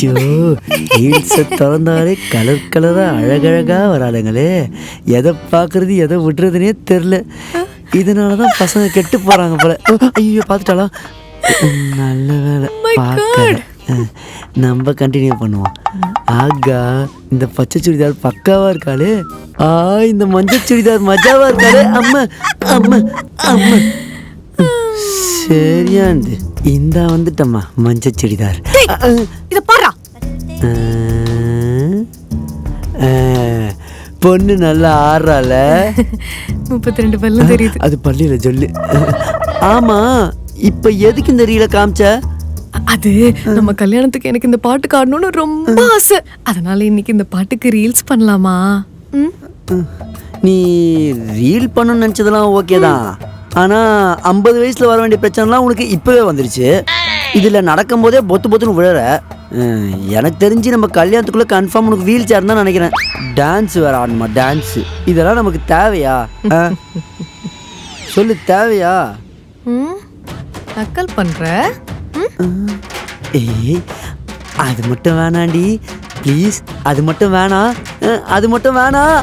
அச்சோ, ரீல்ஸை திறந்தாலே கலர் கலராக அழகழகாக வராளுங்களே. எதை பார்க்குறது எதை விடுறதுனே தெரில. இதனால தான் பசங்க கெட்டு போகிறாங்க போல. ஐயோ, பார்த்துட்டாளா? நல்ல வேலை பார்க்கல. நம்ம கண்டினியூ பண்ணுவோம். ஆகா, இந்த பச்சை சுடிதார் பக்காவா இருக்காளே. இந்த மஞ்சள் சுடிதார் மஜாவா இருக்காளே. அம்மா அம்மா அம்மா, சரியாந்து இந்த வந்துட்டம்மா மஞ்சள் சுடிதார். இத பாரா. பொண்ணு நல்லா ஆடுறால. 32 பல்லு தெரியுது. அது பள்ளியில சொல்லு. ஆமா, இப்ப எதுக்கு இந்த ரீல காமிச்ச? அது நம்ம கல்யாணத்துக்கு எனக்கு இந்த பாட்டு ஆடணும்னு ரொம்ப ஆசை. அதனால இன்னைக்கு இந்த பாட்டுக்கு ரீல்ஸ் பண்ணலாமா? நீ ரீல் பண்ணணும்னு நினச்சதெல்லாம் ஓகே தான். ஆனால் 50 வயசில் வர வேண்டிய பிரச்சனைலாம் உனக்கு இப்போவே வந்துருச்சு. இதில் நடக்கும்போதே பொத்து பொத்துன்னு விழுற. எனக்கு தெரிஞ்சு நம்ம கல்யாணத்துக்குள்ளே கன்ஃபார்ம் உனக்கு வீல் சேர் தான் நினைக்கிறேன். டான்ஸ் வேறு ஆடணுமா? டான்ஸு இதெல்லாம் நமக்கு தேவையா? சொல்லு, தேவையா? நக்கல் பண்ற? ஏய், அது மட்டும் வேணாண்டி ப்ளீஸ். அது மட்டும் வேணாம், அது மட்டும் வேணாம்.